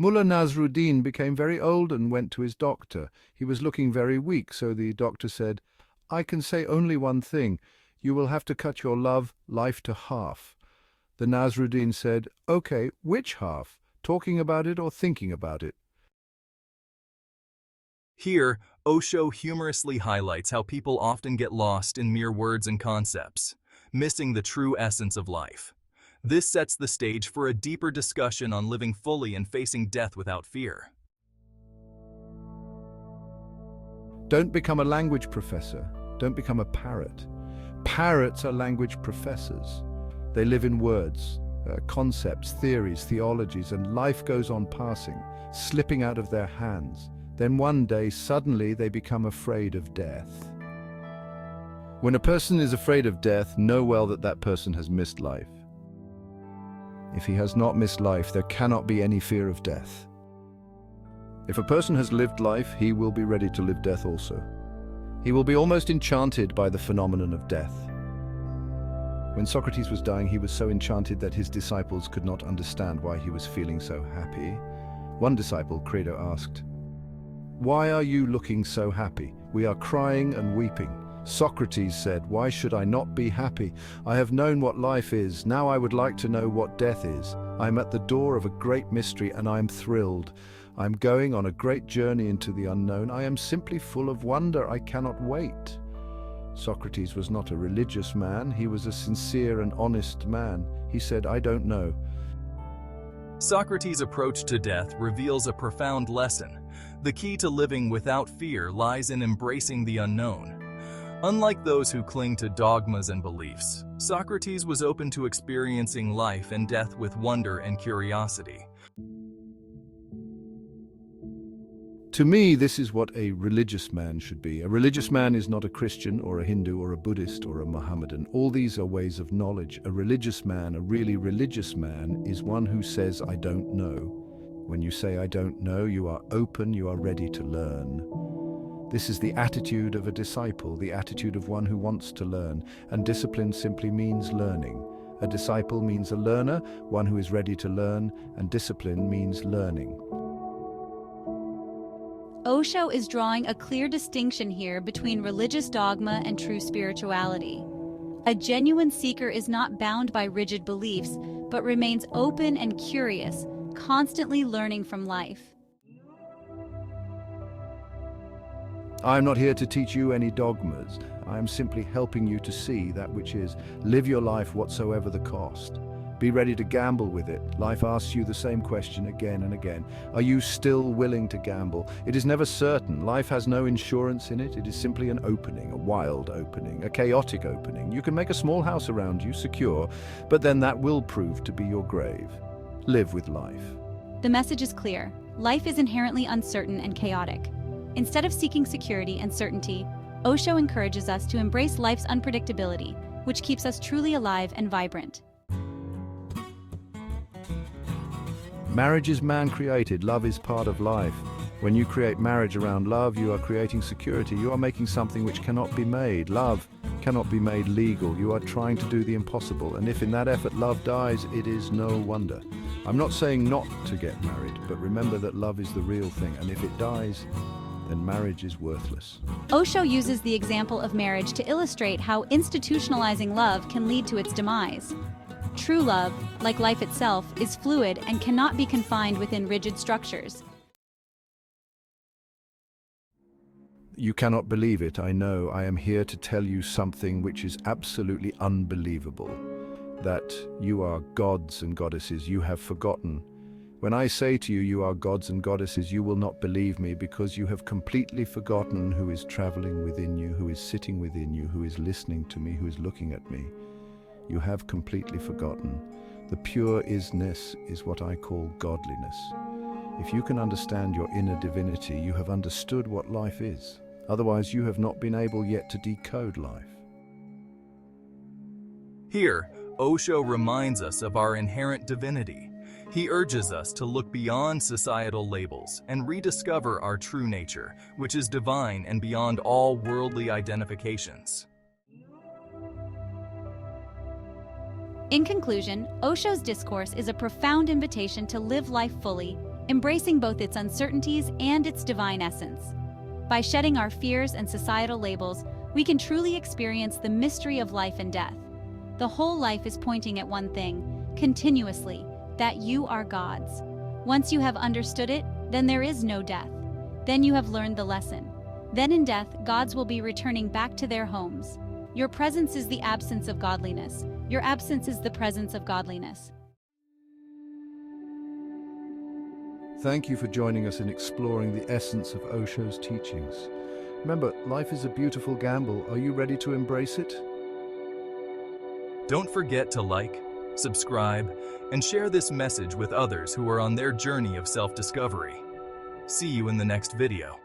Mullah Nasruddin became very old and went to his doctor. He was looking very weak, so the doctor said, "I can say only one thing. You will have to cut your life to half." The Nasruddin said, "Okay, which half? Talking about it or thinking about it?" Here, Osho humorously highlights how people often get lost in mere words and concepts, missing the true essence of life. This sets the stage for a deeper discussion on living fully and facing death without fear. Don't become a language professor. Don't become a parrot. Parrots are language professors. They live in words, concepts, theories, theologies, and life goes on passing, slipping out of their hands. Then one day, suddenly, they become afraid of death. When a person is afraid of death, know well that that person has missed life. If he has not missed life, there cannot be any fear of death. If a person has lived life, he will be ready to live death also. He will be almost enchanted by the phenomenon of death. When Socrates was dying, he was so enchanted that his disciples could not understand why he was feeling so happy. One disciple, Credo, asked, "Why are you looking so happy? We are crying and weeping." Socrates said, "Why should I not be happy? I have known what life is. Now I would like to know what death is. I am at the door of a great mystery and I am thrilled. I am going on a great journey into the unknown. I am simply full of wonder. I cannot wait." Socrates was not a religious man. He was a sincere and honest man. He said, "I don't know." Socrates' approach to death reveals a profound lesson. The key to living without fear lies in embracing the unknown. Unlike those who cling to dogmas and beliefs, Socrates was open to experiencing life and death with wonder and curiosity. To me, this is what a religious man should be. A religious man is not a Christian or a Hindu or a Buddhist or a Mohammedan. All these are ways of knowledge. A religious man, a really religious man, is one who says, "I don't know." When you say, "I don't know," you are open, you are ready to learn. This is the attitude of a disciple, the attitude of one who wants to learn, and discipline simply means learning. A disciple means a learner, one who is ready to learn, and discipline means learning. Osho is drawing a clear distinction here between religious dogma and true spirituality. A genuine seeker is not bound by rigid beliefs, but remains open and curious, constantly learning from life. I am not here to teach you any dogmas. I am simply helping you to see that which is. Live your life whatsoever the cost. Be ready to gamble with it. Life asks you the same question again and again. Are you still willing to gamble? It is never certain. Life has no insurance in it. It is simply an opening, a wild opening, a chaotic opening. You can make a small house around you, secure, but then that will prove to be your grave. Live with life. The message is clear. Life is inherently uncertain and chaotic. Instead of seeking security and certainty, Osho encourages us to embrace life's unpredictability, which keeps us truly alive and vibrant. Marriage is man-created. Love is part of life. When you create marriage around love, you are creating security. You are making something which cannot be made. Love cannot be made legal. You are trying to do the impossible. And if in that effort love dies, it is no wonder. I'm not saying not to get married, but remember that love is the real thing. And if it dies, then marriage is worthless. Osho uses the example of marriage to illustrate how institutionalizing love can lead to its demise. True love, like life itself, is fluid and cannot be confined within rigid structures. You cannot believe it, I know. I am here to tell you something which is absolutely unbelievable. That you are gods and goddesses. You have forgotten. When I say to you, you are gods and goddesses, you will not believe me because you have completely forgotten who is traveling within you, who is sitting within you, who is listening to me, who is looking at me. You have completely forgotten. The pure isness is what I call godliness. If you can understand your inner divinity, you have understood what life is. Otherwise, you have not been able yet to decode life. Here, Osho reminds us of our inherent divinity. He urges us to look beyond societal labels and rediscover our true nature, which is divine and beyond all worldly identifications. In conclusion, Osho's discourse is a profound invitation to live life fully, embracing both its uncertainties and its divine essence. By shedding our fears and societal labels, we can truly experience the mystery of life and death. The whole life is pointing at one thing, continuously, that you are God's. Once you have understood it, then there is no death. Then you have learned the lesson. Then in death, gods will be returning back to their homes. Your presence is the absence of godliness. Your absence is the presence of godliness. Thank you for joining us in exploring the essence of Osho's teachings. Remember, life is a beautiful gamble. Are you ready to embrace it? Don't forget to like, subscribe, and share this message with others who are on their journey of self-discovery. See you in the next video.